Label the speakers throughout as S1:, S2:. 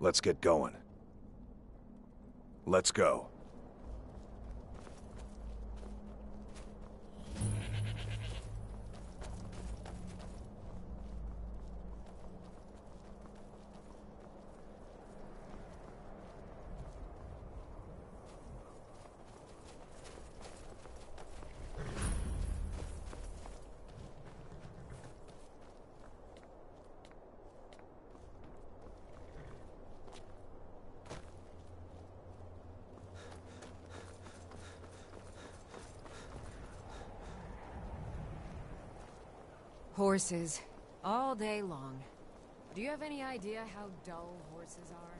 S1: Let's get going. Let's go.
S2: Horses. All day long. Do you have any idea how dull horses are?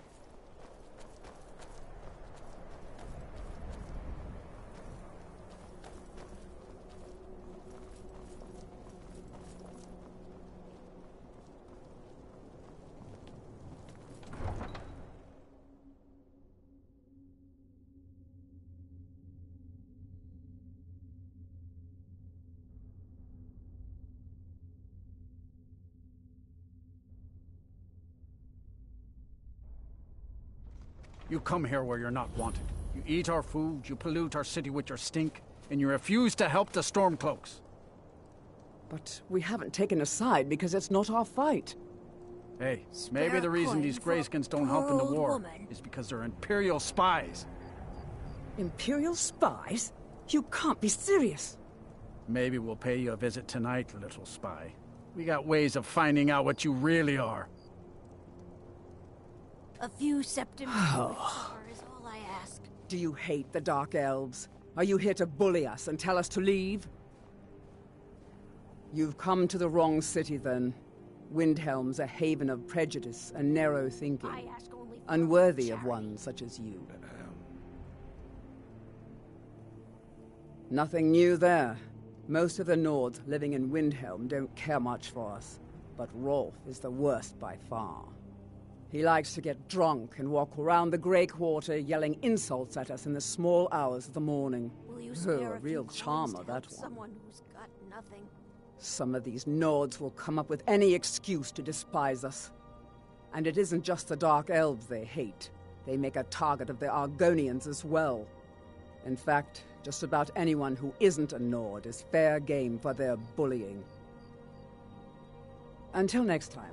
S3: You come here where you're not wanted. You eat our food, you pollute our city with your stink, and you refuse to help the Stormcloaks.
S4: But we haven't taken a side because it's not our fight.
S3: Hey, maybe the reason these Greyskins don't help in the war is because they're Imperial spies.
S4: Imperial spies? You can't be serious.
S3: Maybe we'll pay you a visit tonight, little spy. We got ways of finding out what you really are.
S5: A few septims is all I ask.
S4: Do you hate the Dark Elves? Are you here to bully us and tell us to leave? You've come to the wrong city, then. Windhelm's a haven of prejudice and narrow thinking,
S5: I ask only for
S4: unworthy of
S5: charity.
S4: one such as you. Nothing new there. Most of the Nords living in Windhelm don't care much for us, but Rolf is the worst by far. He likes to get drunk and walk around the Grey Quarter yelling insults at us in the small hours of the morning.
S5: Will you spare
S4: A real
S5: few
S4: charmer,
S5: coins to
S4: that
S5: help
S4: one.
S5: someone who's got nothing?
S4: Some of these Nords will come up with any excuse to despise us. And it isn't just the Dark Elves they hate. They make a target of the Argonians as well. In fact, just about anyone who isn't a Nord is fair game for their bullying. Until next time.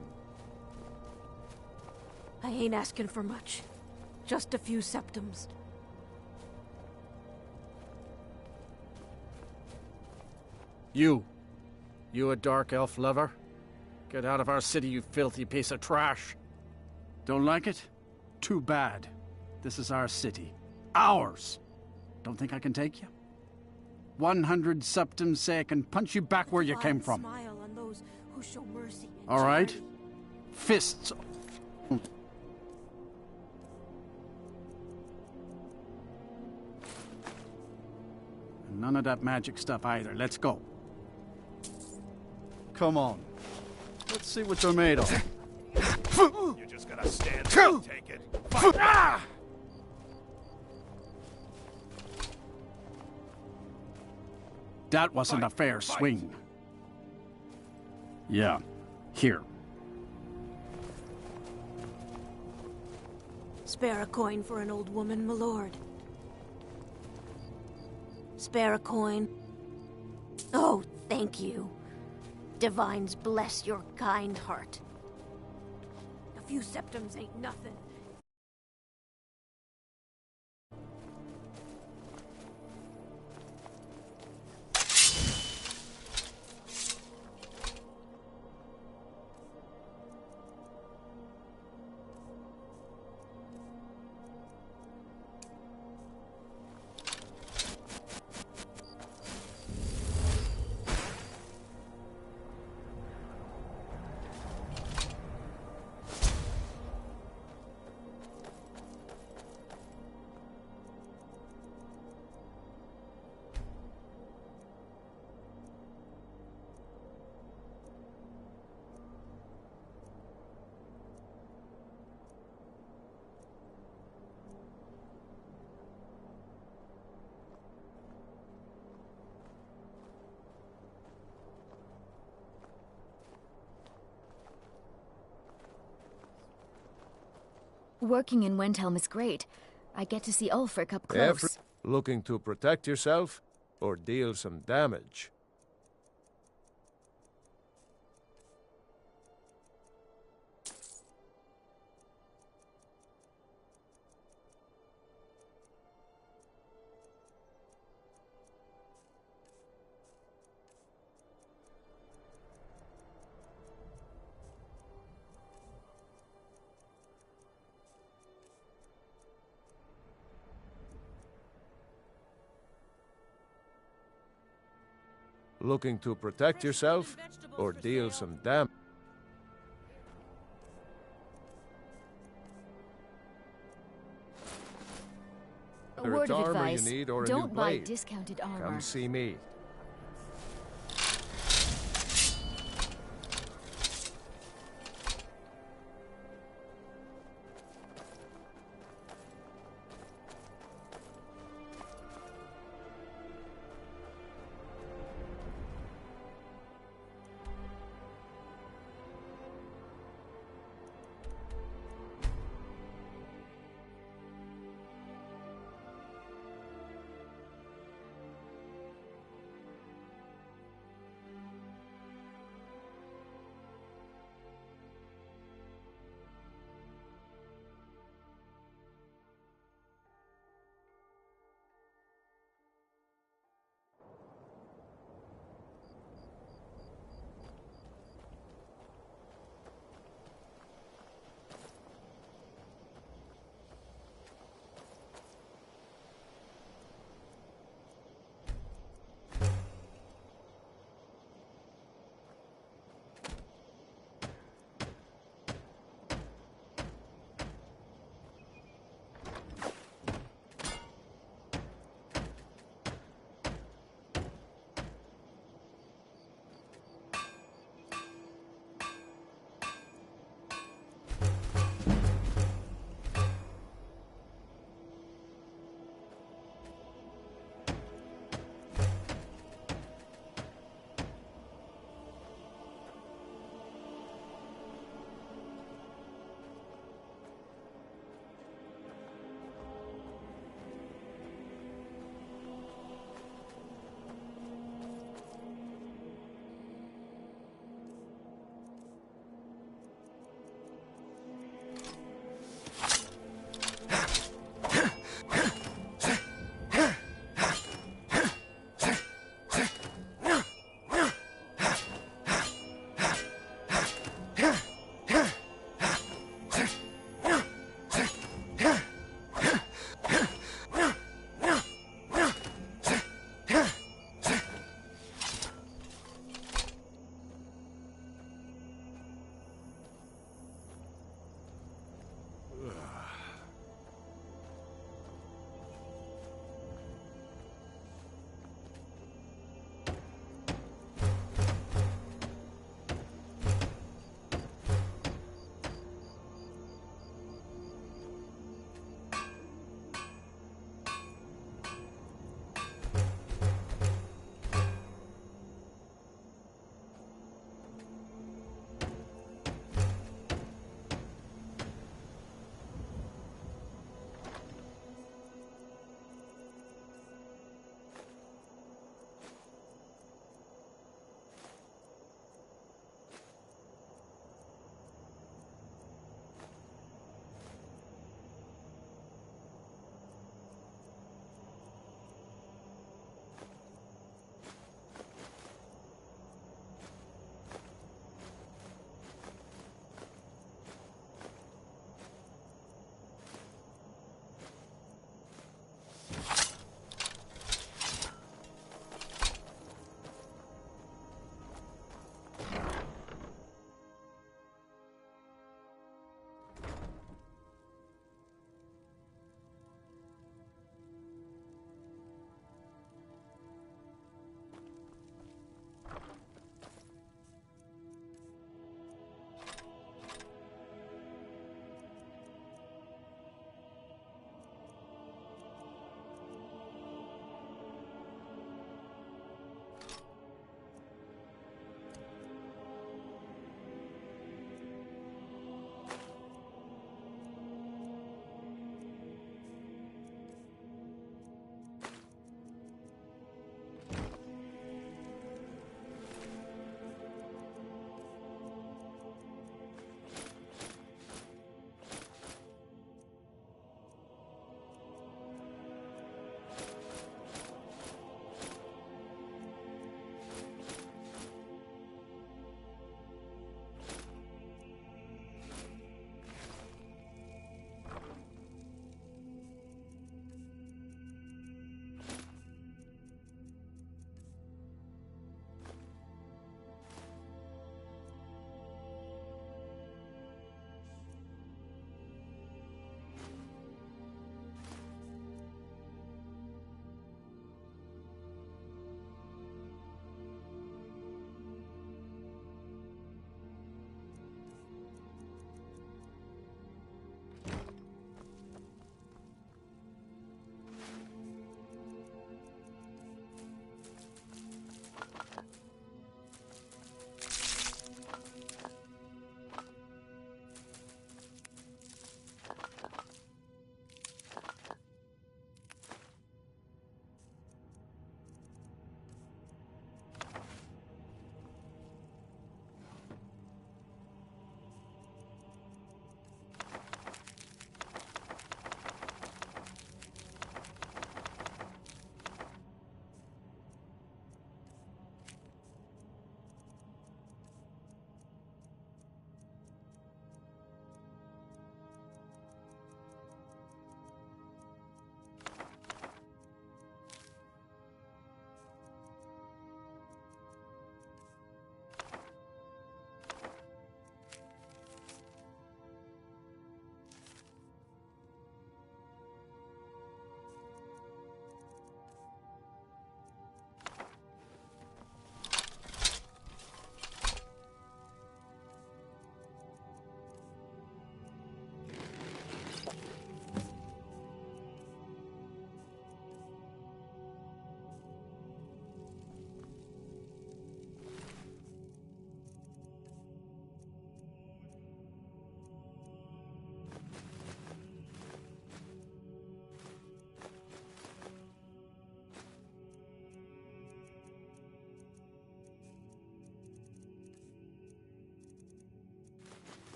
S5: I ain't asking for much. Just a few septims.
S3: You a Dark Elf lover? Get out of our city, you filthy piece of trash. Don't like it? Too bad. This is our city. Ours! Don't think I can take you? 100 septims say I can punch you back where you came from.
S5: Smile on those who show mercy and
S3: All right?
S5: charity.
S3: Fists. None of that magic stuff either. Let's go. Come on. Let's see what you're made of.
S1: You're just gonna stand there and take it.
S3: That wasn't a fair swing. Yeah. Here.
S5: Spare a coin for an old woman, my lord. Spare a coin. Oh, thank you. Divines bless your kind heart. A few septims ain't nothing.
S6: Working in Wendhelm is great. I get to see Ulfric up close.
S7: Looking to protect yourself or deal some damage? Looking to protect yourself or deal some damage?
S6: A word of
S7: armor
S6: advice,
S7: you need or a
S6: don't
S7: new
S6: buy
S7: blade?
S6: discounted armor.
S7: Come see me.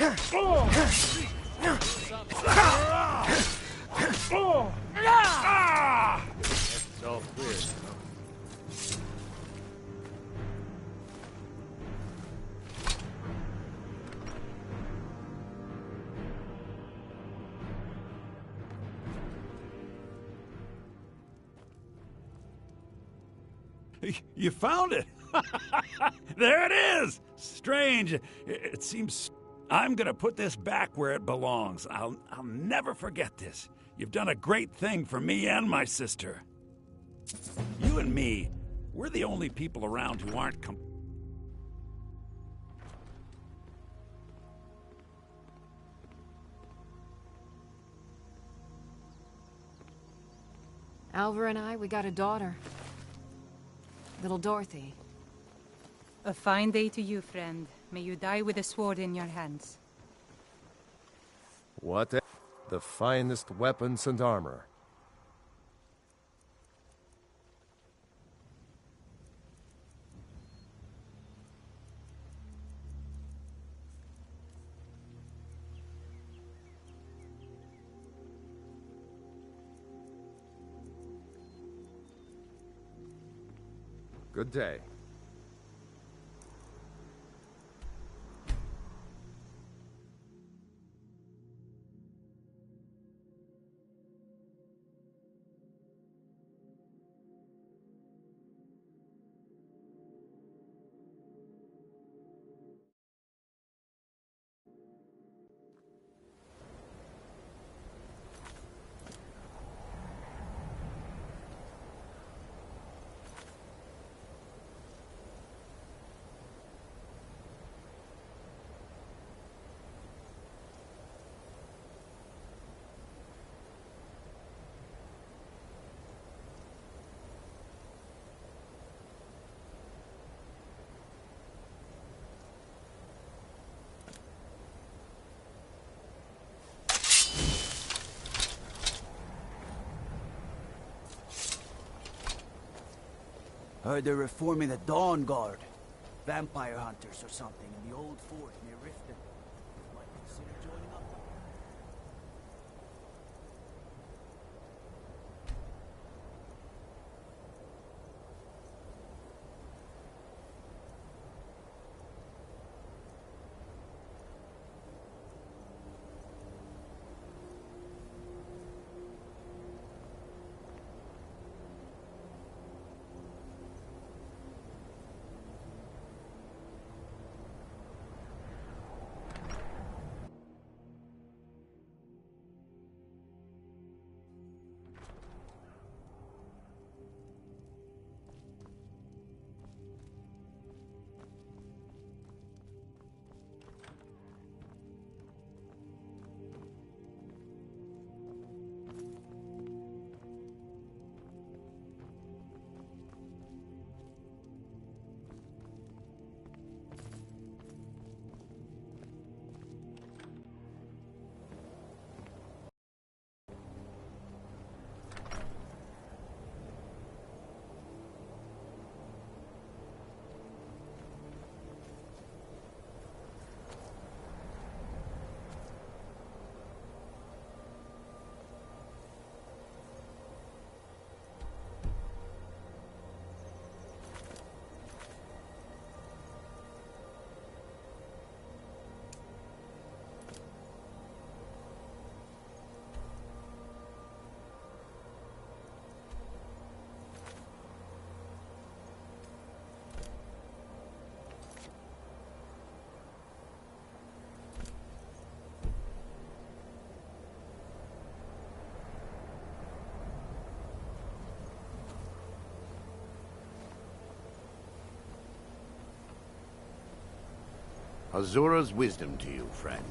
S3: It's all clear.
S8: You found it! There it is! Strange. It seems... I'm gonna put this back where it belongs. I'll never forget this. You've done a great thing for me and my sister. You and me, we're the only people around who aren't
S2: Alvar and I, we got a daughter. Little Dorothy.
S9: A fine day to you, friend. May you die with a sword in your hands.
S7: What the finest weapons and armor. Good day.
S10: Heard they're reforming the Dawn Guard. Vampire hunters or something in the old fort near Riften. Might consider joining up.
S1: Azura's wisdom to you, friend.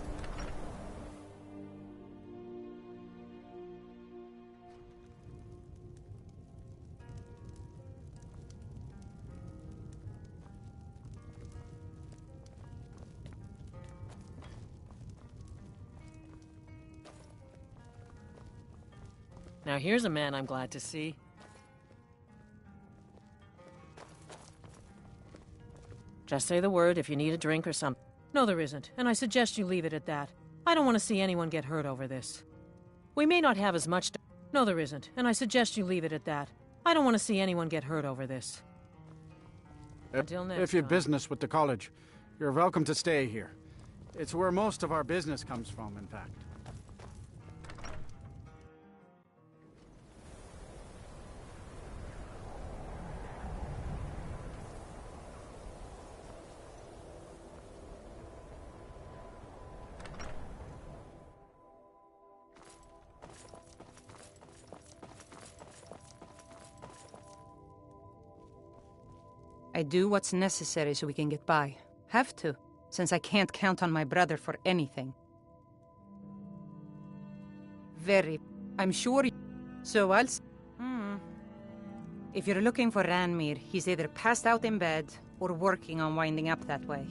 S11: Now here's a man I'm glad to see. Just say the word if you need a drink or something. No, there isn't, and I suggest you leave it at that. I don't want to see anyone get hurt over this. We may not have as much to— No, there isn't, and I suggest you leave it at that. I don't want to see anyone get hurt over this. Until next
S3: If you've
S11: time.
S3: business with the college, you're welcome to stay here. It's where most of our business comes from, in fact.
S9: I do what's necessary so we can get by. Have to, since I can't count on my brother for anything. Very. I'm sure you... So I'll... If you're looking for Ranmir, he's either passed out in bed or working on winding up that way.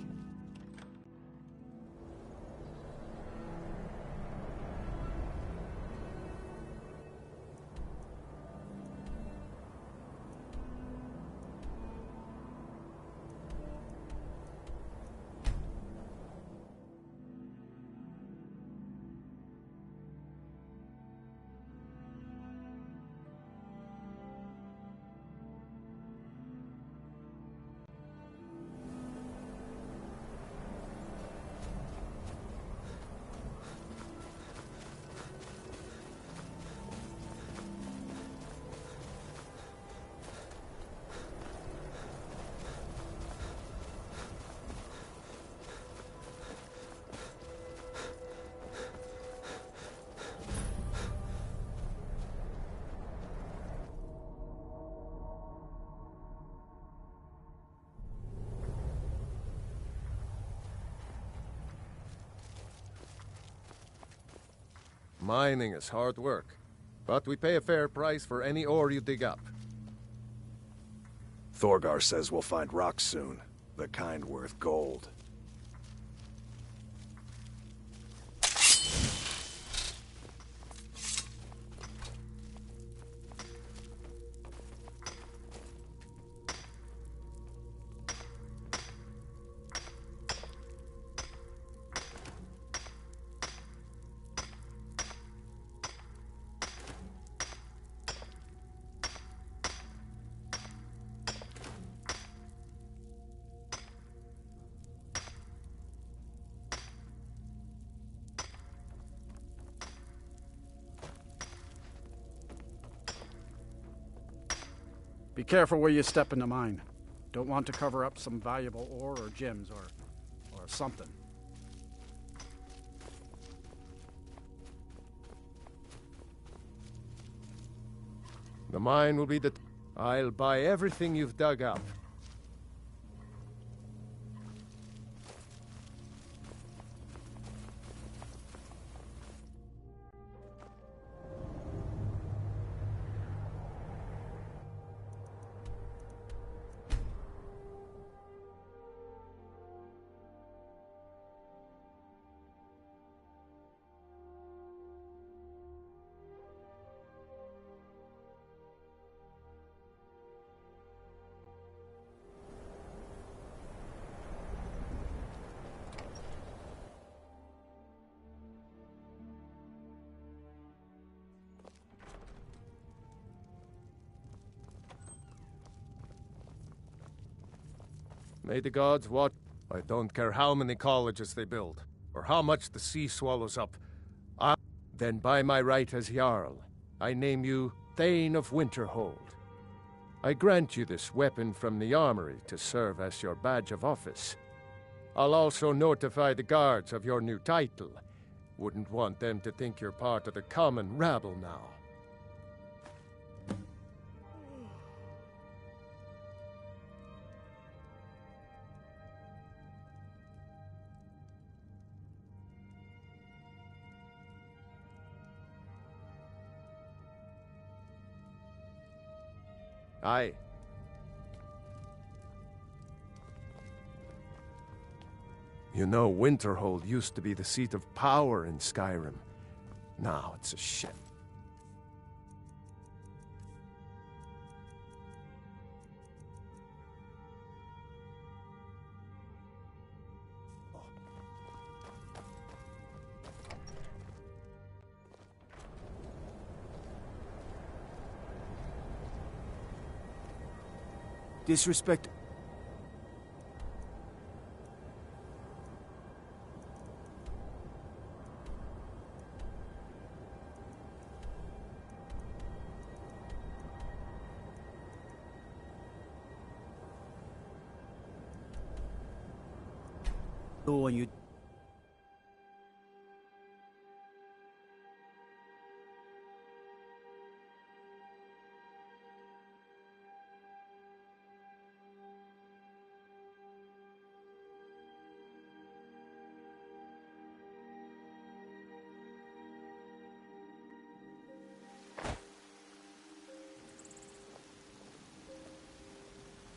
S7: Mining is hard work, but we pay a fair price for any ore you dig up.
S1: Thorgar says we'll find rocks soon, the kind worth gold.
S3: Be careful where you step in the mine. Don't want to cover up some valuable ore or gems or something.
S7: The mine will be the... I'll buy everything you've dug up. May the gods watch. I don't care how many colleges they build, or how much the sea swallows up. Then by my right as Jarl, I name you Thane of Winterhold. I grant you this weapon from the armory to serve as your badge of office. I'll also notify the guards of your new title. Wouldn't want them to think you're part of the common rabble now. Aye. You know, Winterhold used to be the seat of power in Skyrim. Now it's a shit.
S10: Disrespect... Oh, and you...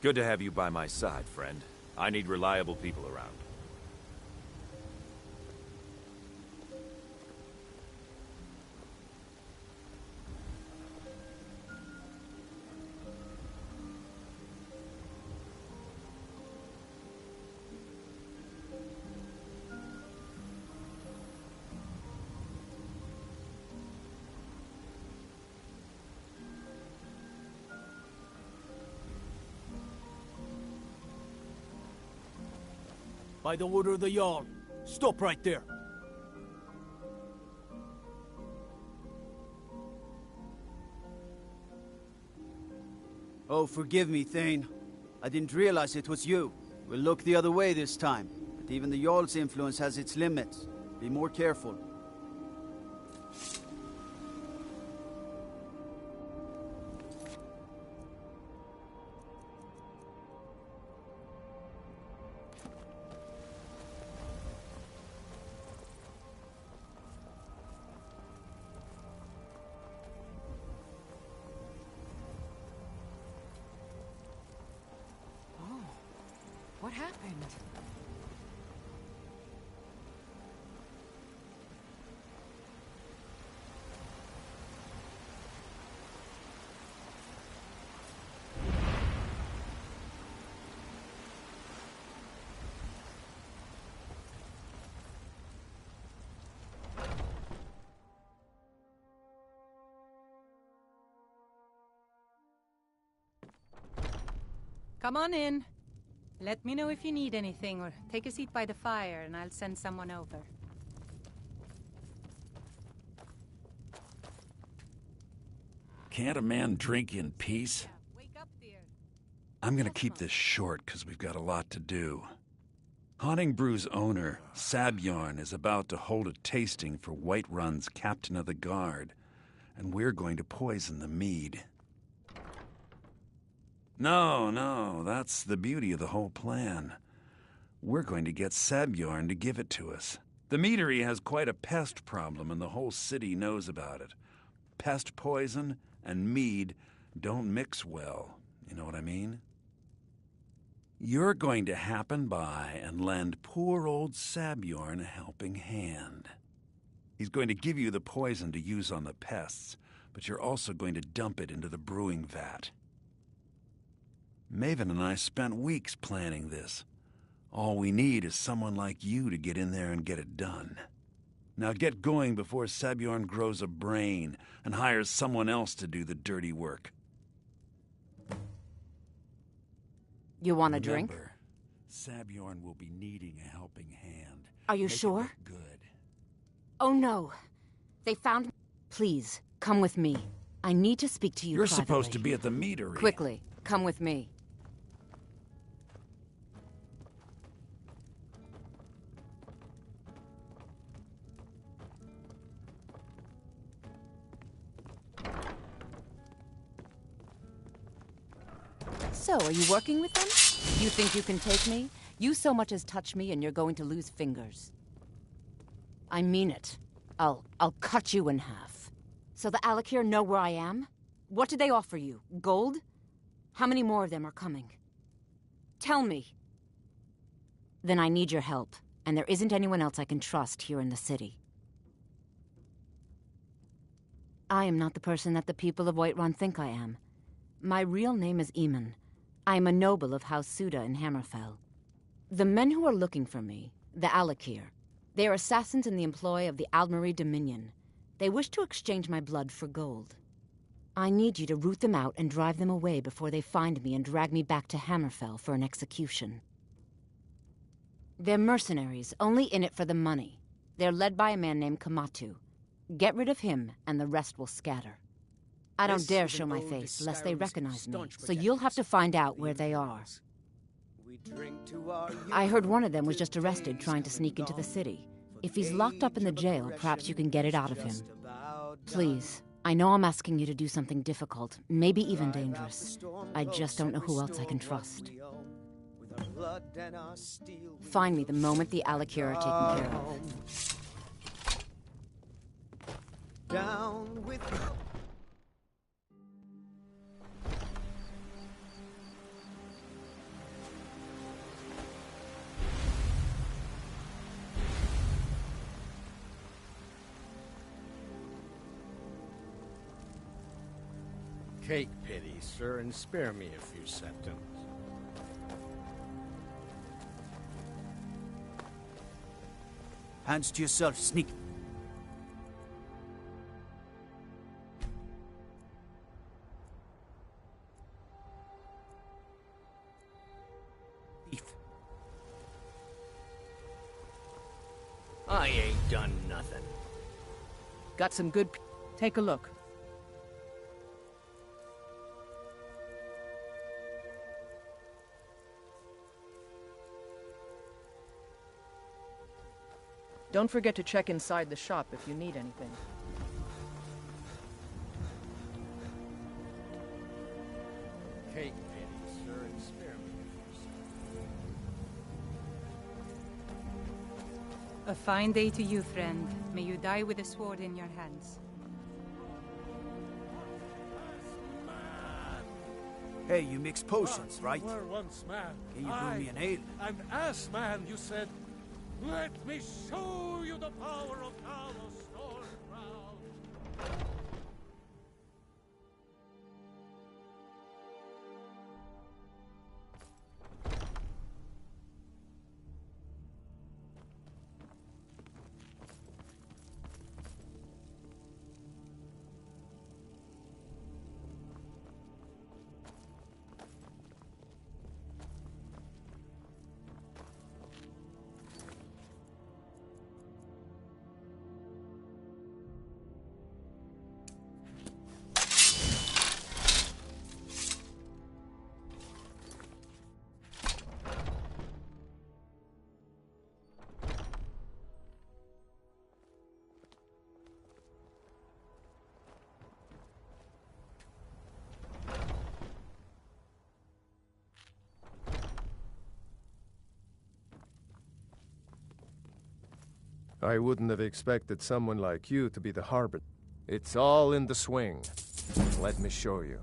S1: Good to have you by my side, friend. I need reliable people around.
S10: By the order of the Jarl. Stop right there. Oh, forgive me, Thane. I didn't realize it was you. We'll look the other way this time. But even the Jarl's influence has its limits. Be more careful.
S2: What happened?
S9: Come on in. Let me know if you need anything, or take a seat by the fire and I'll send someone over.
S8: Can't a man drink in peace?
S9: Wake up, dear.
S8: I'm gonna keep this short, because we've got a lot to do. Haunting Brew's owner, Sabjorn, is about to hold a tasting for Whiterun's Captain of the Guard, and we're going to poison the mead. No, that's the beauty of the whole plan. We're going to get Sabjorn to give it to us. The meadery has quite a pest problem, and the whole city knows about it. Pest poison and mead don't mix well, you know what I mean? You're going to happen by and lend poor old Sabjorn a helping hand. He's going to give you the poison to use on the pests, but you're also going to dump it into the brewing vat. Maven and I spent weeks planning this. All we need is someone like you to get in there and get it done. Now get going before Sabjorn grows a brain and hires someone else to do the dirty work.
S12: You want a drink?
S8: Remember, Sabjorn will be needing a helping hand.
S12: Are you
S8: Make it
S12: sure?
S8: look good.
S12: Oh no. They found me. Please, come with me. I need to speak to you
S8: You're
S12: privately.
S8: supposed to be at the meadery.
S12: Quickly, come with me. So, are you working with them? You think you can take me? You so much as touch me and you're going to lose fingers. I mean it. I'll cut you in half. So the Alakir know where I am? What did they offer you? Gold? How many more of them are coming? Tell me. Then I need your help, and there isn't anyone else I can trust here in the city. I am not the person that the people of Whiterun think I am. My real name is Eamon. I am a noble of House Suda in Hammerfell. The men who are looking for me, the Alakir, they are assassins in the employ of the Aldmeri Dominion. They wish to exchange my blood for gold. I need you to root them out and drive them away before they find me and drag me back to Hammerfell for an execution. They're mercenaries, only in it for the money. They're led by a man named Kamatu. Get rid of him, and the rest will scatter. I don't dare show my face, lest they recognize me, so you'll have to find out where they are. I heard one of them was just arrested trying to sneak into the city. If he's locked up in the jail, perhaps you can get it out of him. Please, I know I'm asking you to do something difficult, maybe even dangerous. I just don't know who else I can trust. Find me the moment the Alikir are taken care of.
S13: Down with
S14: Take pity, sir, and spare me a few septums.
S10: Hands to yourself, sneak. Thief.
S14: I ain't done nothing.
S11: Got some good... Take a look. Don't forget to check inside the shop if you need anything.
S14: Take pity, sir, and spare me a few septums.
S9: A fine day to you, friend. May you die with a sword in your hands.
S10: Hey, you mix potions, right?
S15: You were once man.
S10: Can you brew me an ale?
S15: An ass man, you said. Let me show you the power of Talos Stormcrown.
S7: I wouldn't have expected someone like you to be the harbor. It's all in the swing. Let me show you.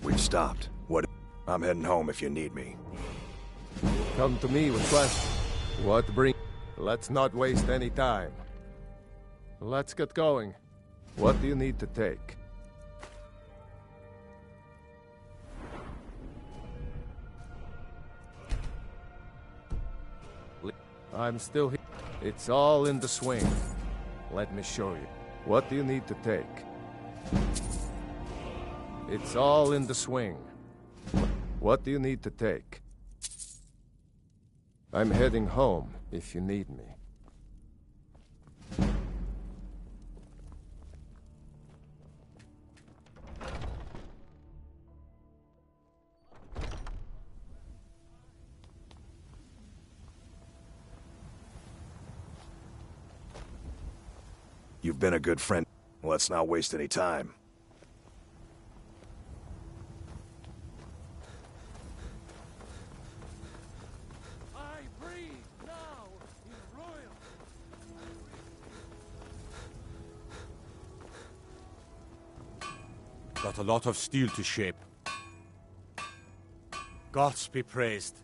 S1: We've stopped. What? I'm heading home if you need me.
S7: Come to me with questions. What bring? Let's not waste any time. Let's get going. What do you need to take? I'm still here. It's all in the swing. Let me show you. What do you need to take? It's all in the swing. What do you need to take? I'm heading home if you need me.
S1: You've been a good friend. Let's not waste any time.
S15: I breathe now in royal.
S8: Got a lot of steel to shape. Gods be praised.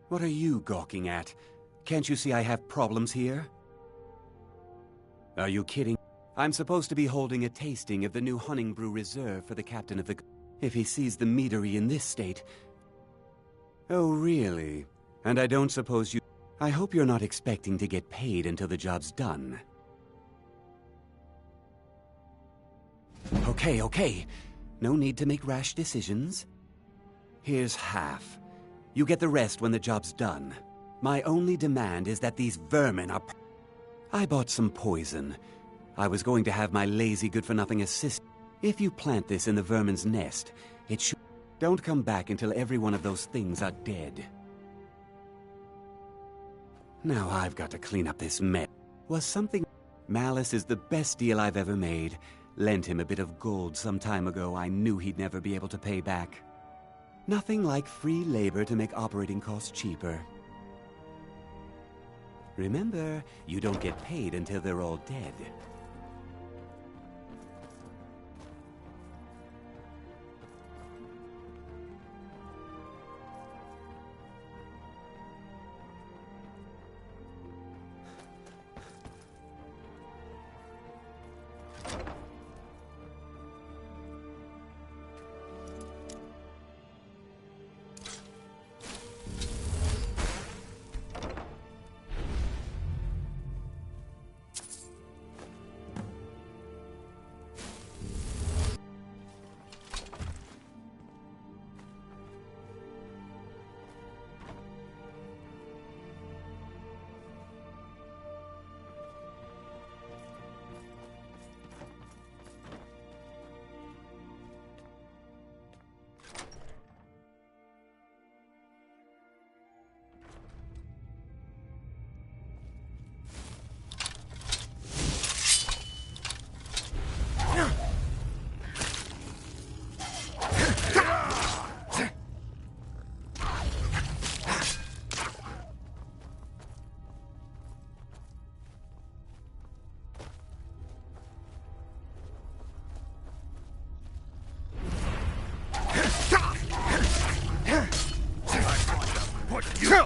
S16: What are you gawking at? Can't you see I have problems here? Are you kidding? I'm supposed to be holding a tasting of the new Hunting Brew Reserve for the captain of the... If he sees the meadery in this state... Oh, really? And I don't suppose you... I hope you're not expecting to get paid until the job's done. Okay. No need to make rash decisions. Here's half. You get the rest when the job's done. My only demand is that these vermin are... I bought some poison. I was going to have my lazy good-for-nothing assist. If you plant this in the vermin's nest, it should... Don't come back until every one of those things are dead. Now I've got to clean up this mess. Was something... Malice is the best deal I've ever made. Lent him a bit of gold some time ago I knew he'd never be able to pay back. Nothing like free labor to make operating costs cheaper. Remember, you don't get paid until they're all dead.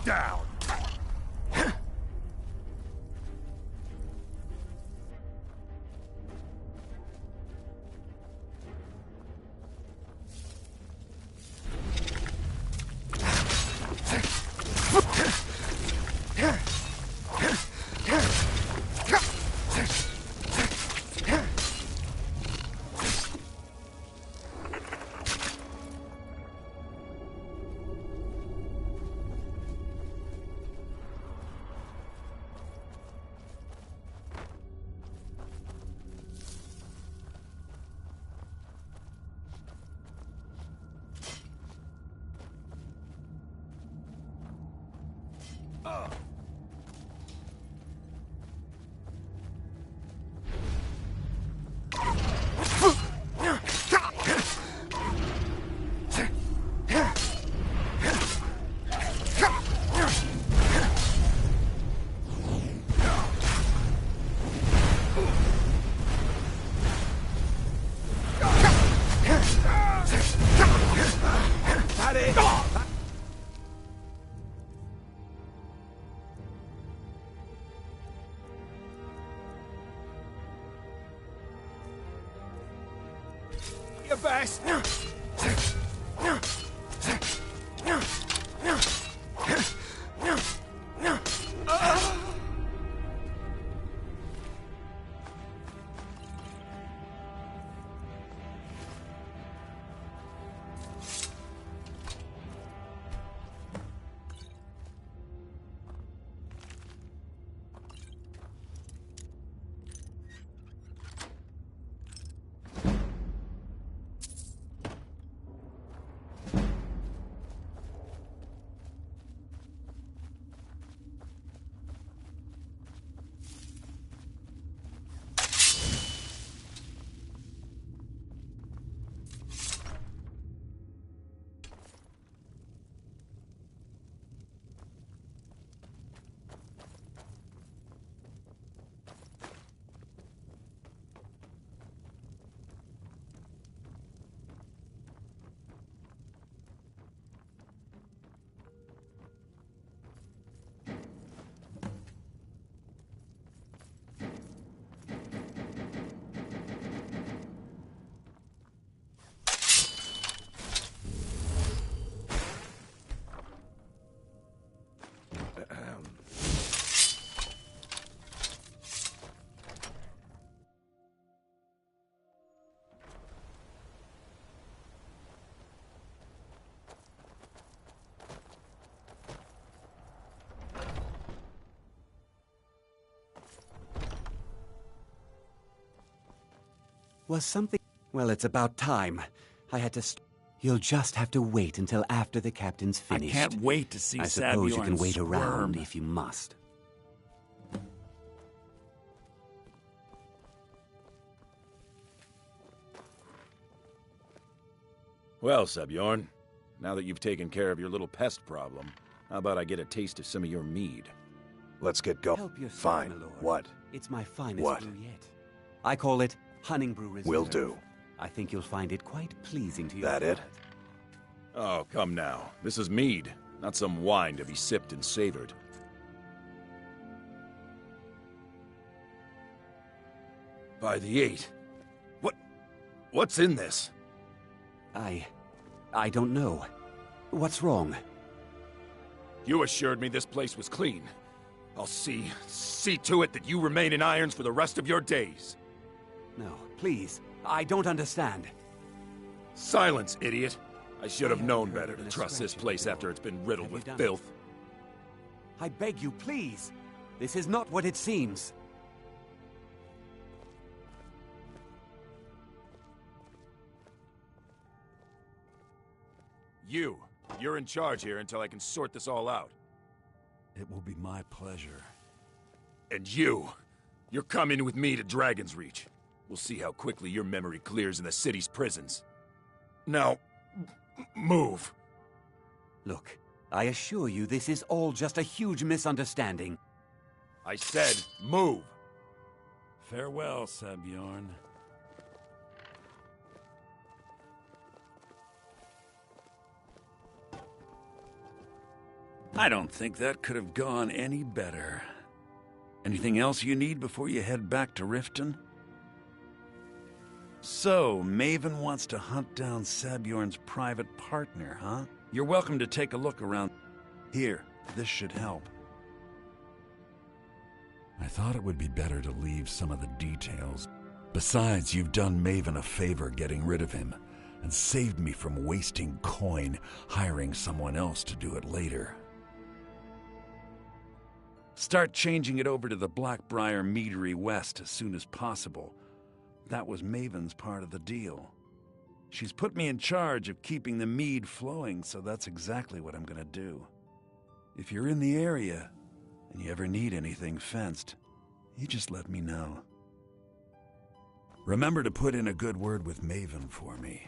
S15: Down!
S8: Your best.
S16: Was something... Well, it's about time. I had to... You'll just have to wait until after the captain's finished.
S8: I can't wait to see
S16: I suppose you can
S8: Sabjorn
S16: wait around
S8: squirm.
S16: if you must.
S1: Well, Sabjorn, now that you've taken care of your little pest problem, how about I get a taste of some of your mead?
S17: Let's get going.
S16: Help yourself,
S17: Fine.
S16: my lord.
S17: What?
S16: It's my finest
S17: What?
S16: brew yet. I call it Hunning Brew Reserve.
S17: Will do.
S16: I think you'll find it quite pleasing to your
S17: That it?
S16: palate.
S1: Oh, come now. This is mead, not some wine to be sipped and savored. By the 8. What's in this?
S16: I don't know. What's wrong?
S1: You assured me this place was clean. I'll see to it that you remain in irons for the rest of your days.
S16: No, please. I don't understand.
S1: Silence, idiot. I should have known better to trust this place after it's been riddled with filth.
S16: I beg you, please. This is not what it seems.
S1: You're in charge here until I can sort this all out.
S8: It will be my pleasure.
S1: And you're coming with me to Dragon's Reach. We'll see how quickly your memory clears in the city's prisons. Now, move.
S16: Look, I assure you this is all just a huge misunderstanding.
S1: I said, move.
S8: Farewell, Sabjorn. I don't think that could have gone any better. Anything else you need before you head back to Riften? So, Maven wants to hunt down Sabjorn's private partner, huh? You're welcome to take a look around. Here, this should help. I thought it would be better to leave some of the details. Besides, you've done Maven a favor getting rid of him, and saved me from wasting coin hiring someone else to do it later. Start changing it over to the Blackbriar Meadery West as soon as possible. That was Maven's part of the deal. She's put me in charge of keeping the mead flowing, so that's exactly what I'm gonna do. If you're in the area, and you ever need anything fenced, you just let me know. Remember to put in a good word with Maven for me.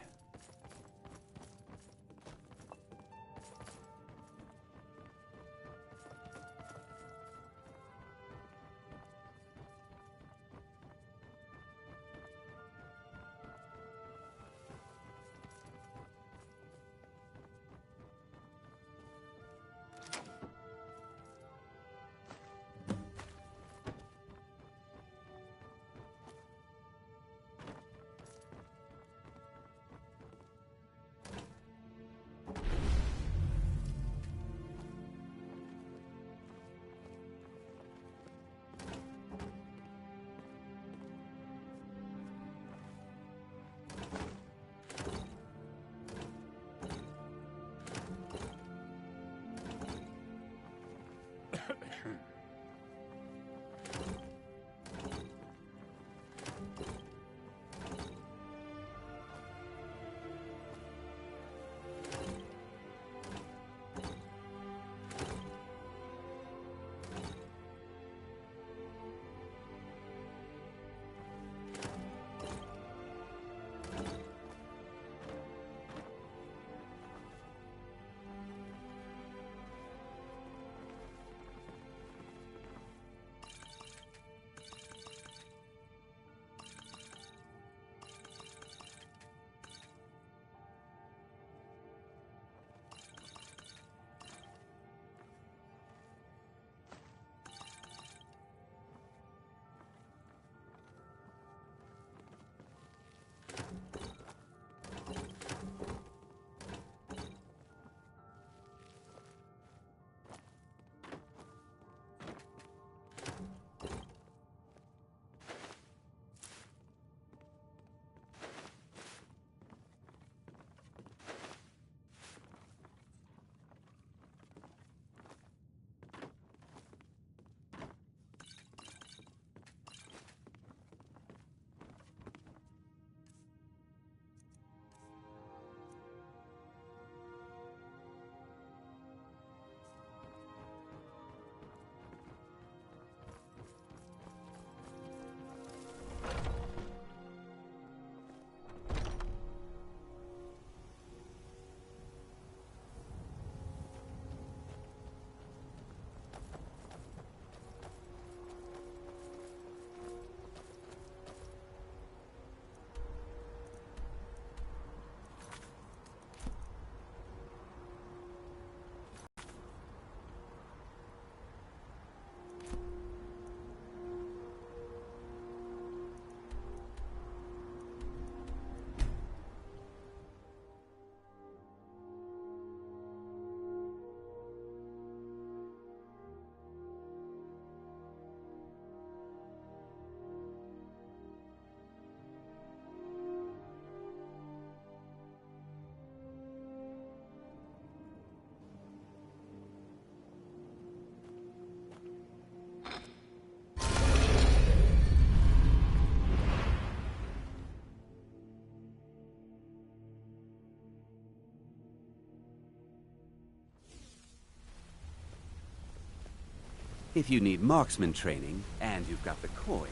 S16: If you need marksman training, and you've got the coin,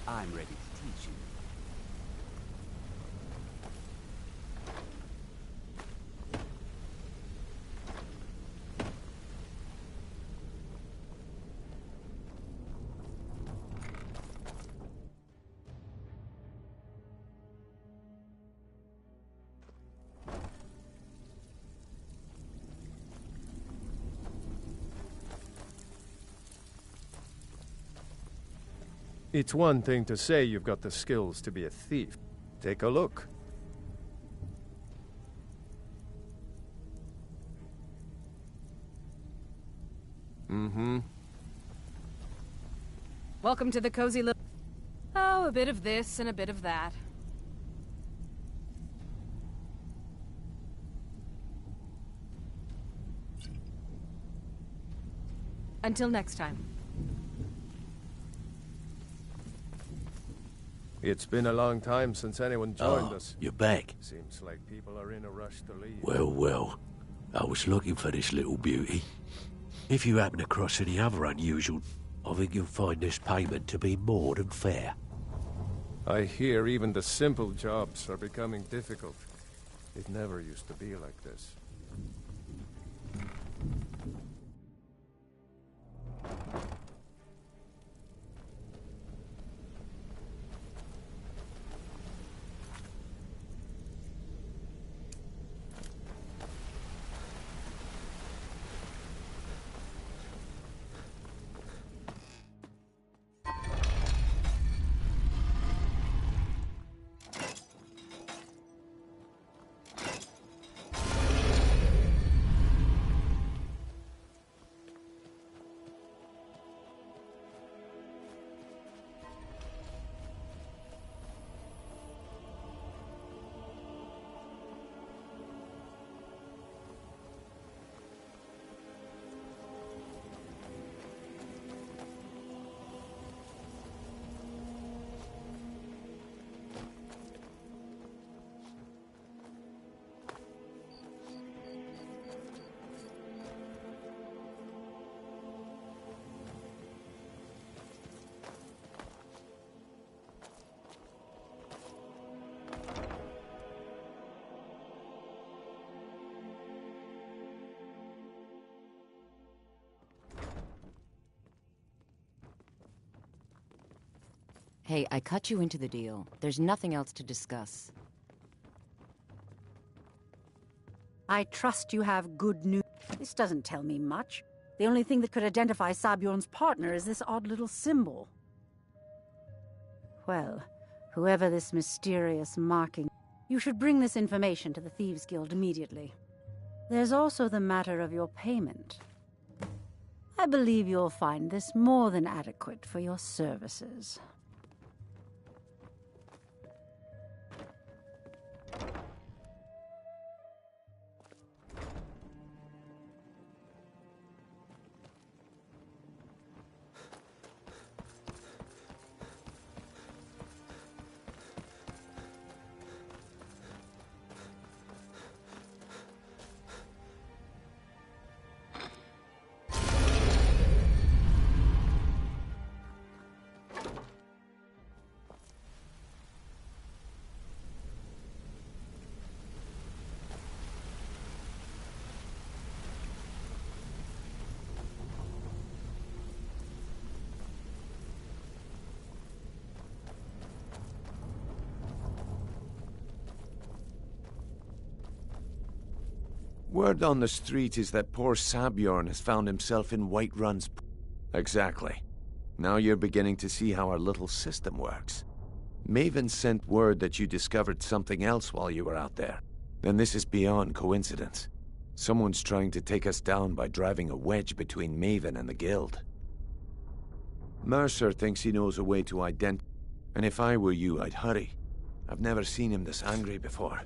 S16: I'm ready to teach you.
S7: It's one thing to say you've got the skills to be a thief. Take a look. Mm-hmm.
S2: Welcome to the cozy little... Oh, a bit of this and a bit of that. Until next time.
S7: It's been a long time since anyone joined us.
S17: You're back.
S7: Seems like people are in a rush to leave.
S17: Well, I was looking for this little beauty. If you happen across any other unusual, I think you'll find this payment to be more than fair.
S7: I hear even the simple jobs are becoming difficult. It never used to be like this.
S12: Hey, I cut you into the deal. There's nothing else to discuss.
S18: I trust you have good news. This doesn't tell me much. The only thing that could identify Sabjorn's partner is this odd little symbol. Well, whoever this mysterious marking... You should bring this information to the Thieves' Guild immediately. There's also the matter of your payment. I believe you'll find this more than adequate for your services.
S1: Word on the street is that poor Sabjorn has found himself in Whiterun's... Exactly. Now you're beginning to see how our little system works. Maven sent word that you discovered something else while you were out there. Then this is beyond coincidence. Someone's trying to take us down by driving a wedge between Maven and the Guild. Mercer thinks he knows a way to identify... And if I were you, I'd hurry. I've never seen him this angry before.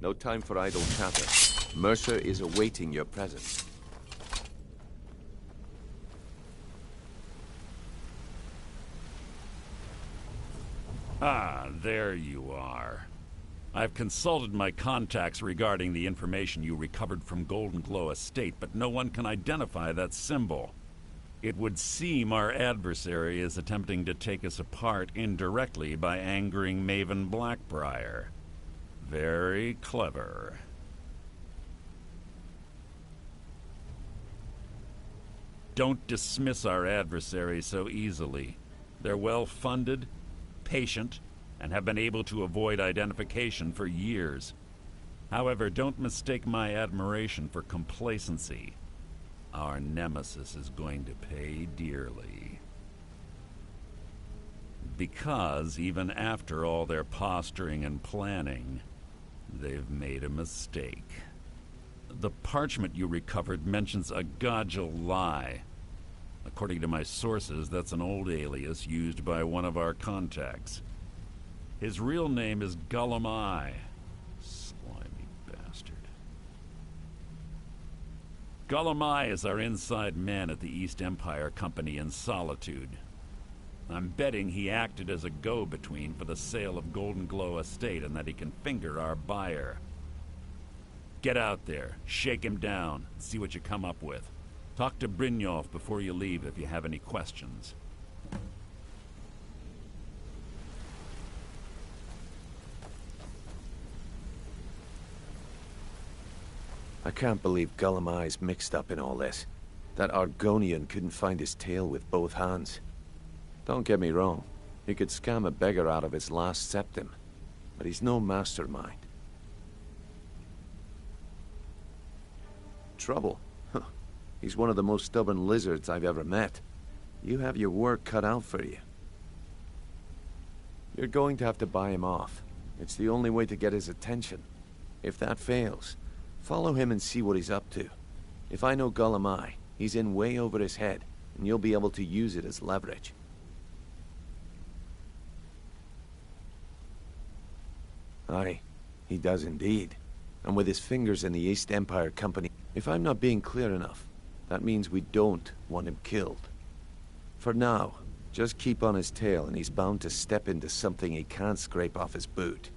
S1: No time for idle chatter. Mercer is awaiting your presence.
S8: Ah, there you are. I've consulted my contacts regarding the information you recovered from Golden Glow Estate, but no one can identify that symbol. It would seem our adversary is attempting to take us apart indirectly by angering Maven Blackbriar. Very clever. Don't dismiss our adversary so easily. They're well-funded, patient, and have been able to avoid identification for years. However, don't mistake my admiration for complacency. Our nemesis is going to pay dearly. Because even after all their posturing and planning, they've made a mistake. The parchment you recovered mentions a Godgel lie. According to my sources, that's an old alias used by one of our contacts. His real name is Gullum Eye. Slimy bastard. Gullum Eye is our inside man at the East Empire Company in Solitude. I'm betting he acted as a go-between for the sale of Golden Glow Estate and that he can finger our buyer. Get out there, shake him down, and see what you come up with. Talk to Brynjolf before you leave if you have any questions.
S1: I can't believe Gullum Eye's mixed up in all this. That Argonian couldn't find his tail with both hands. Don't get me wrong, he could scam a beggar out of his last septim, but he's no mastermind. Trouble? Huh. He's one of the most stubborn lizards I've ever met. You have your work cut out for you. You're going to have to buy him off. It's the only way to get his attention. If that fails, follow him and see what he's up to. If I know Gullum Eye, he's in way over his head, and you'll be able to use it as leverage. Aye, he does indeed. And with his fingers in the East Empire Company, if I'm not being clear enough, that means we don't want him killed. For now, just keep on his tail and he's bound to step into something he can't scrape off his boot.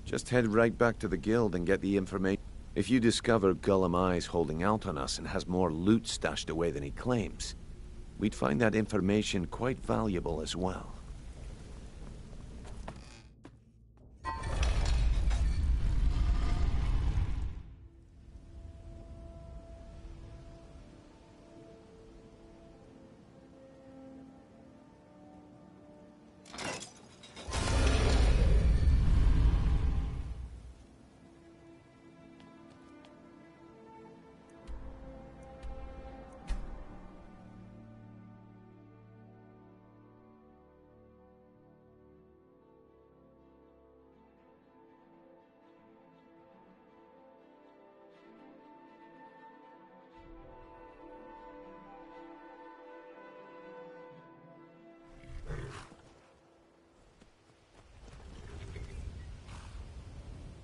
S1: Just head right back to the guild and get the information. If you discover Gullum Eye's holding out on us and has more loot stashed away than he claims, we'd find that information quite valuable as well.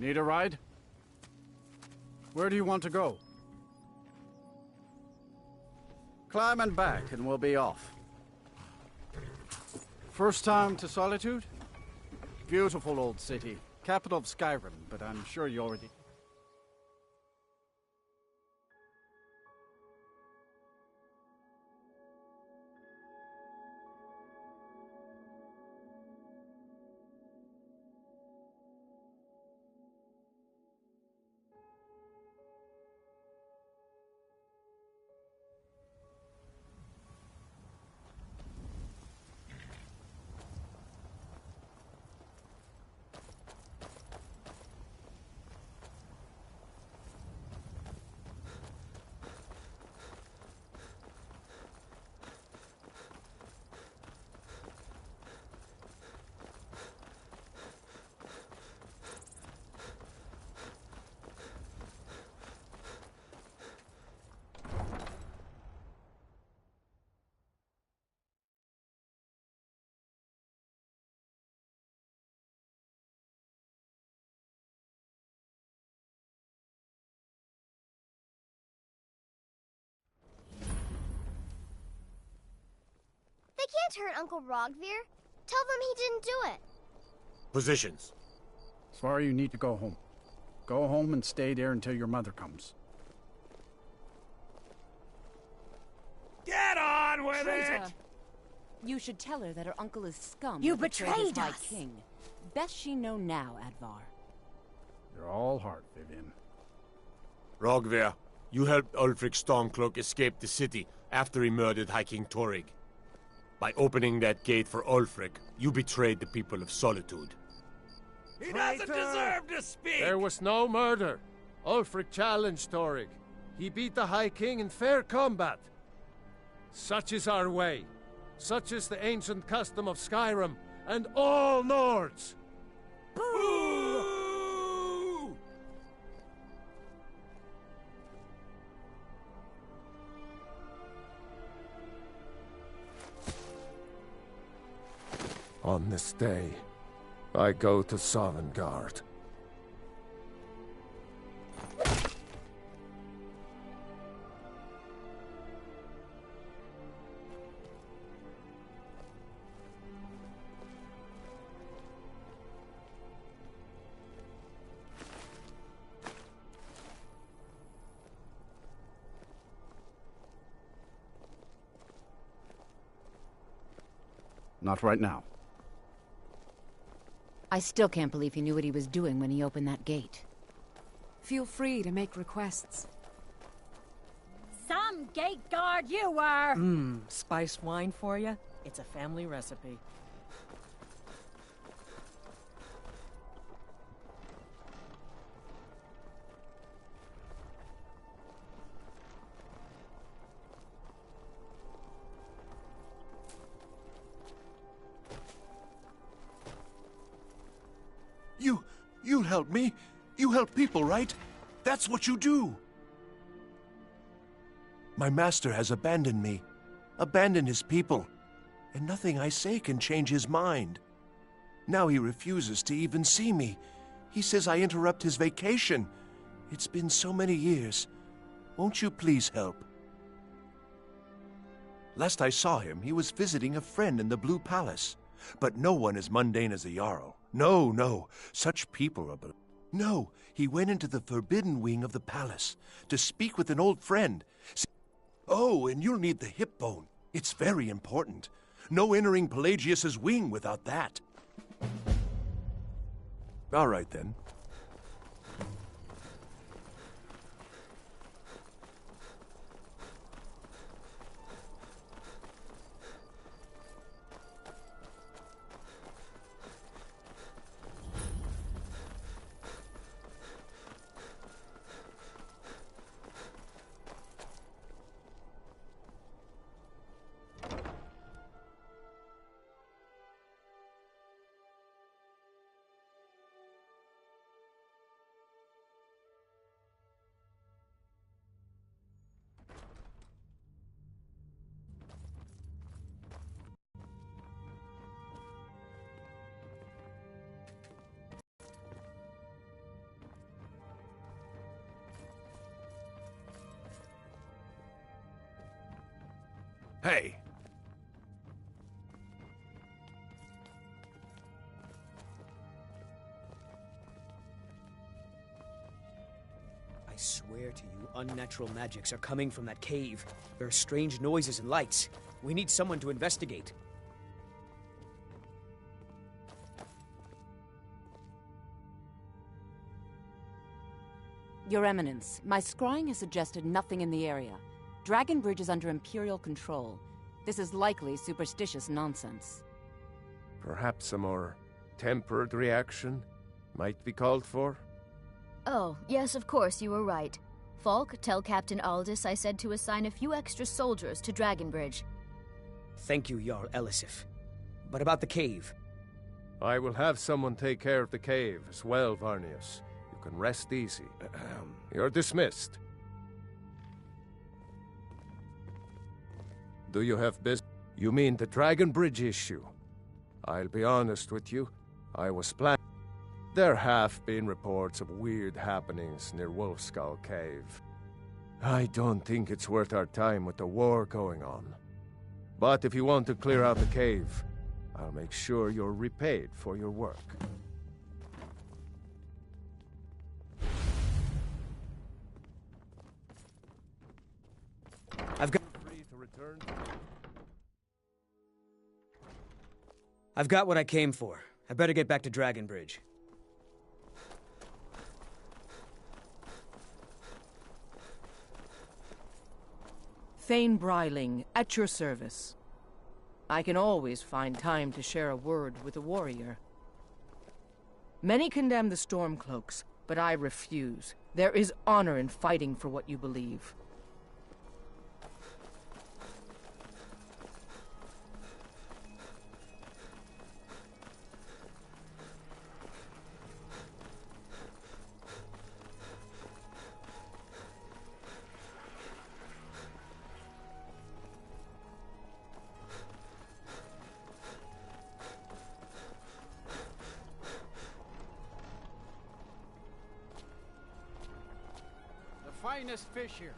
S3: Need a ride? Where do you want to go? Climb and back, and we'll be off. First time to Solitude? Beautiful old city. Capital of Skyrim, but I'm sure you already...
S19: can't hurt Uncle Rogvir. Tell them he didn't do it.
S7: Positions.
S3: Sorry, you need to go home. Go home and stay there until your mother comes.
S8: Get on with
S12: Traitor.
S8: it!
S12: You should tell her that her uncle is scum.
S5: You
S12: who betrayed his
S5: betrayed
S12: High
S5: us.
S12: King. Best she know now, Advar.
S3: You're all heart, Vivian.
S7: Rogvir, you helped Ulfric Stormcloak escape the city after he murdered High King Torrig. By opening that gate for Ulfric, you betrayed the people of Solitude.
S8: He doesn't deserve to speak!
S7: There was no murder. Ulfric challenged Torrig. He beat the High King in fair combat. Such is our way. Such is the ancient custom of Skyrim and all Nords.
S8: Boo!
S7: On this day, I go to Sovngarde.
S3: Not right now.
S12: I still can't believe he knew what he was doing when he opened that gate.
S2: Feel free to make requests.
S18: Some gate guard you were!
S11: Spiced wine for you? It's a family recipe.
S1: You'll help me. You help people, right? That's what you do. My master has abandoned me, abandoned his people, and nothing I say can change his mind. Now he refuses to even see me. He says I interrupt his vacation. It's been so many years. Won't you please help? Last I saw him, he was visiting a friend in the Blue Palace. But no one as mundane as a Jarl. No, no. Such people are... No, he went into the forbidden wing of the palace to speak with an old friend. Oh, and you'll need the hip bone. It's very important. No entering Pelagius's wing without that. All right, then. Hey.
S20: I swear to you, unnatural magics are coming from that cave. There are strange noises and lights. We need someone to investigate.
S12: Your Eminence, my scrying has suggested nothing in the area. Dragon Bridge is under Imperial control. This is likely superstitious nonsense.
S7: Perhaps a more tempered reaction might be called for?
S6: Oh, yes, of course, you were right. Falk, tell Captain Aldous I said to assign a few extra soldiers to Dragonbridge.
S20: Thank you, Jarl Elisif. But about the cave?
S7: I will have someone take care of the cave as well, Varnius. You can rest easy. You're dismissed. Do you have business? You mean the Dragon Bridge issue? I'll be honest with you. I was planning. There have been reports of weird happenings near Wolfskull Cave. I don't think it's worth our time with the war going on. But if you want to clear out the cave, I'll make sure you're repaid for your work.
S20: I've got what I came for. I better get back to Dragonbridge.
S21: Thane Bryling, at your service. I can always find time to share a word with a warrior. Many condemn the Stormcloaks, but I refuse. There is honor in fighting for what you believe.
S3: Finest fish here.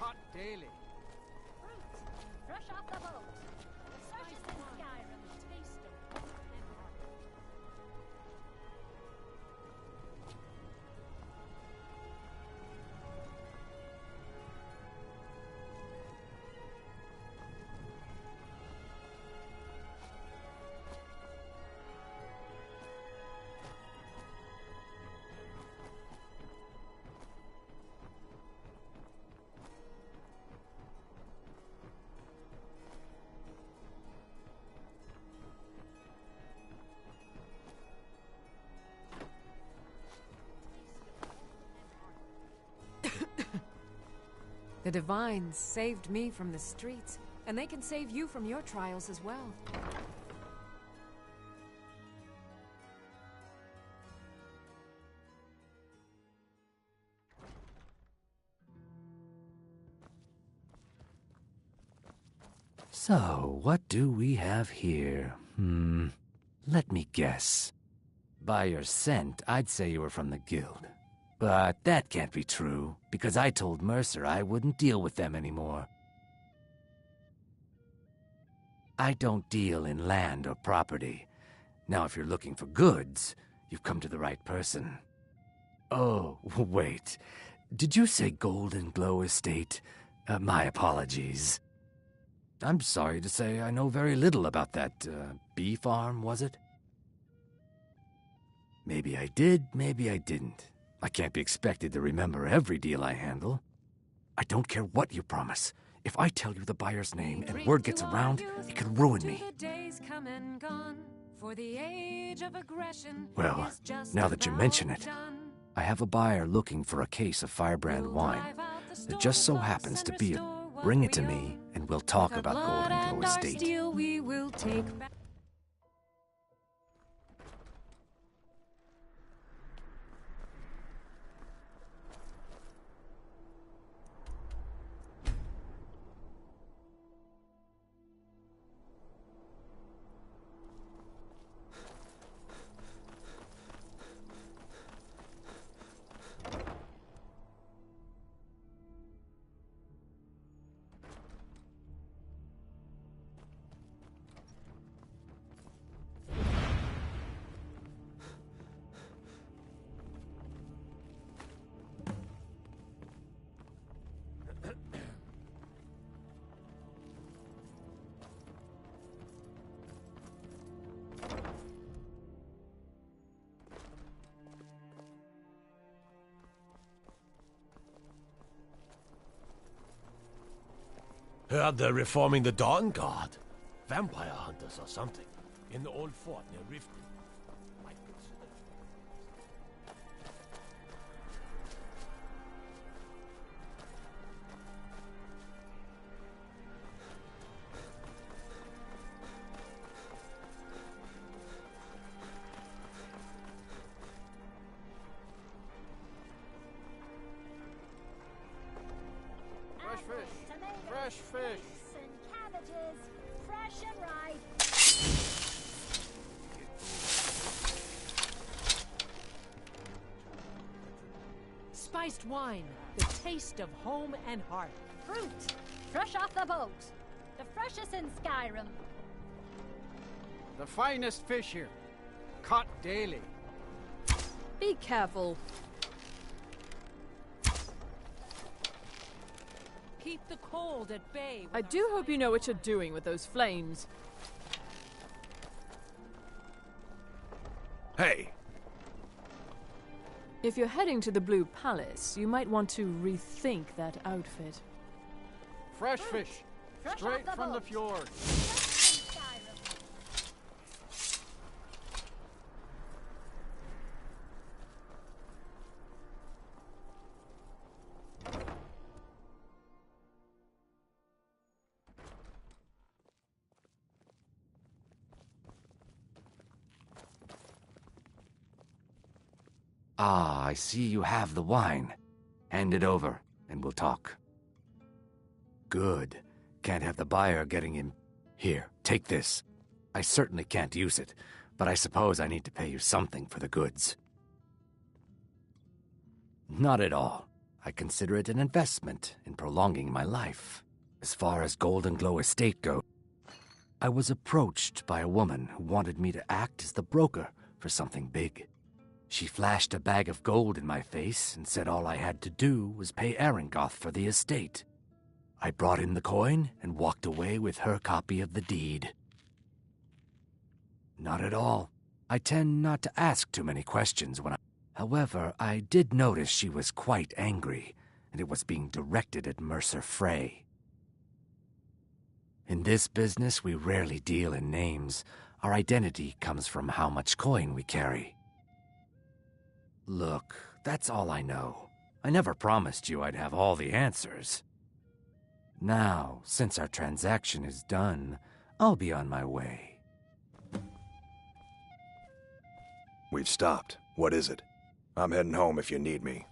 S3: Caught daily.
S22: Fresh off the boat. Such as in Skyrim, taste of home and heart.
S2: The Divines saved me from the streets, and they can save you from your trials as well.
S16: So, what do we have here? Let me guess. By your scent, I'd say you were from the Guild. But that can't be true, because I told Mercer I wouldn't deal with them anymore. I don't deal in land or property. Now, if you're looking for goods, you've come to the right person. Oh, wait. Did you say Golden Glow Estate? My apologies. I'm sorry to say I know very little about that, bee farm, was it? Maybe I did, maybe I didn't. I can't be expected to remember every deal I handle. I don't care what you promise. If I tell you the buyer's name and word gets around, it could ruin me. Well, now that you mention it, I have a buyer looking for a case of Firebrand wine. It just so happens to be a... Bring it to me, and we'll talk about Golden Glow Estate.
S17: Heard they're reforming the Dawn Guard. Vampire hunters or something. In the old fort near Riften.
S22: Fresh fish. And cabbages, fresh and ripe.
S11: Spiced wine, the taste of home and heart.
S22: Fruit, fresh off the boat. The freshest in Skyrim.
S3: The finest fish here. Caught daily.
S4: Be careful.
S11: Keep the cold at bay.
S4: I do hope you know what you're doing with those flames.
S1: Hey!
S4: If you're heading to the Blue Palace, you might want to rethink that outfit.
S3: Fresh fish. Straight from the fjord.
S13: Ah, I see you have the wine. Hand it over, and we'll talk. Good. Can't have the buyer getting in. Here, take this. I certainly can't use it, but I suppose I need to pay you something for the goods. Not at all. I consider it an investment in prolonging my life. As far as Golden Glow Estate goes, I was approached by a woman who wanted me to act as the broker for something big. She flashed a bag of gold in my face and said all I had to do was pay Arangoth for the estate. I brought in the coin and walked away with her copy of the deed. Not at all. I tend not to ask too many questions when I... However, I did notice she was quite angry, and it was being directed at Mercer Frey. In this business, we rarely deal in names. Our identity comes from how much coin we carry. Look, that's all I know. I never promised you I'd have all the answers. Now, since our transaction is done, I'll be on my way.
S23: We've stopped. What is it? I'm heading home if you need me.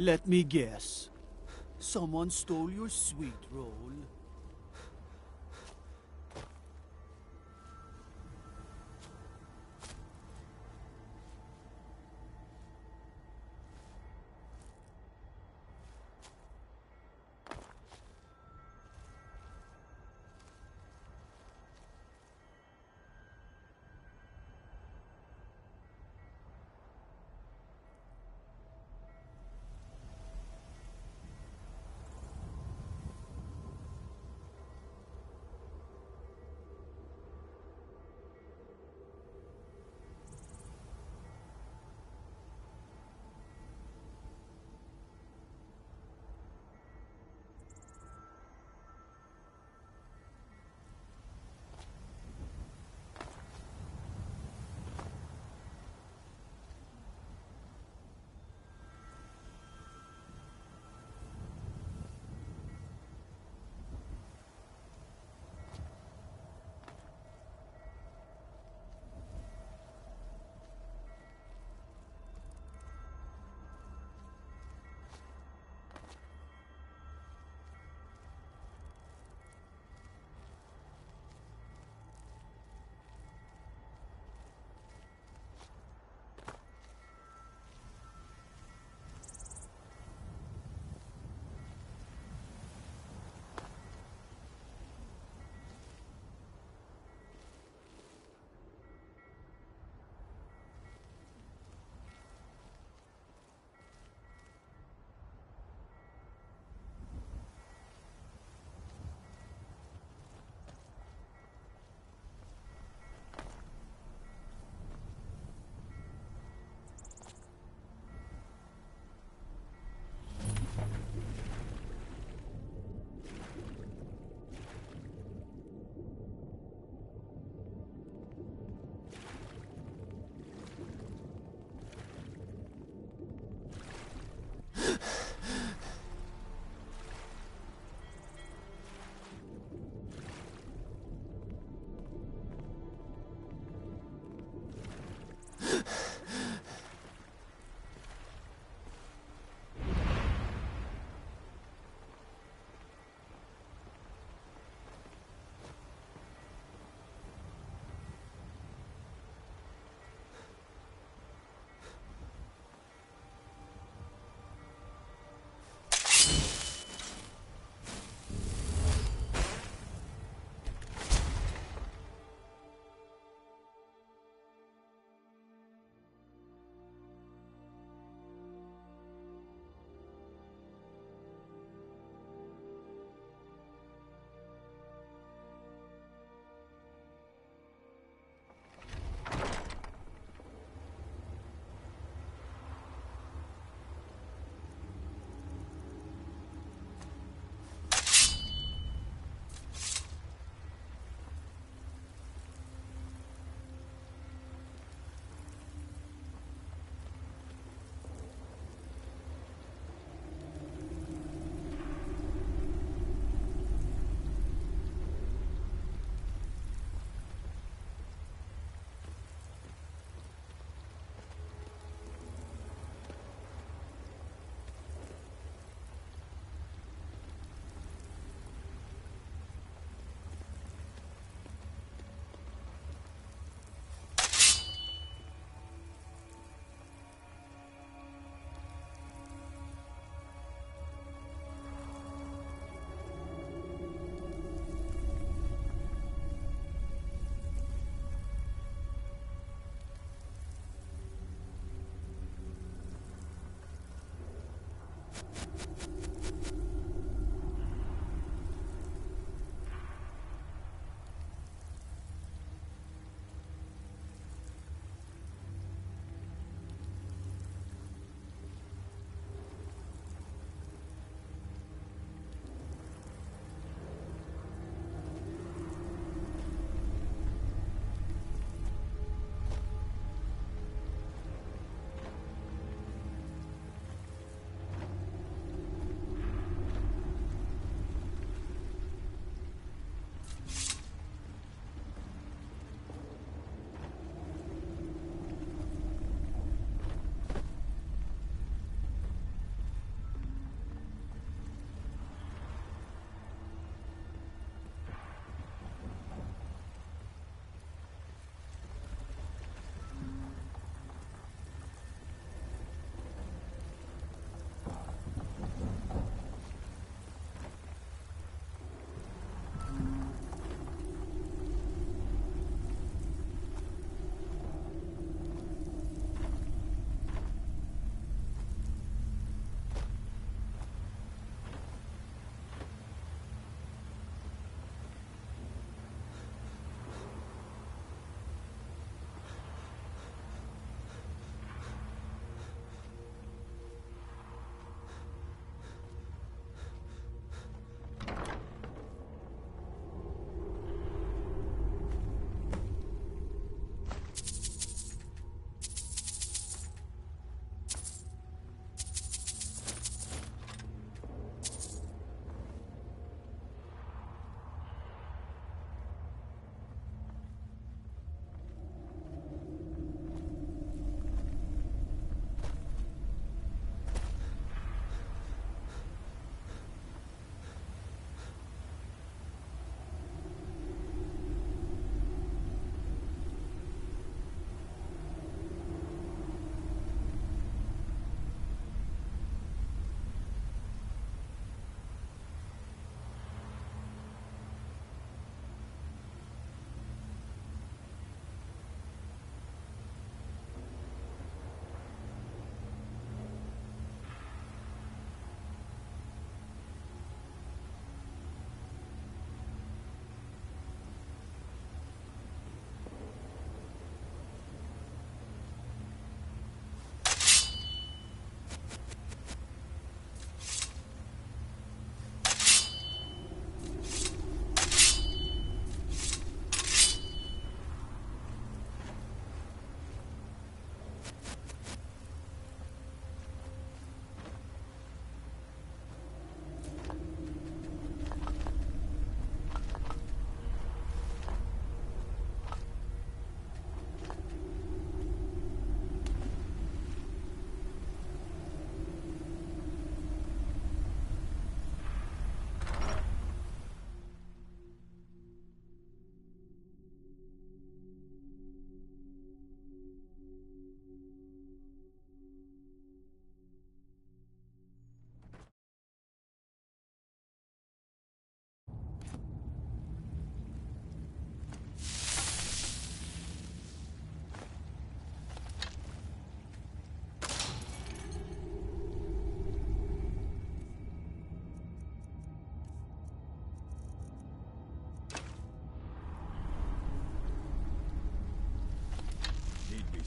S10: Let me guess. Someone stole your sweet roll.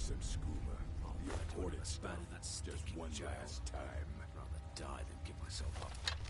S9: some scuba. The important spot. Just one last time.
S17: Rather die than give myself up.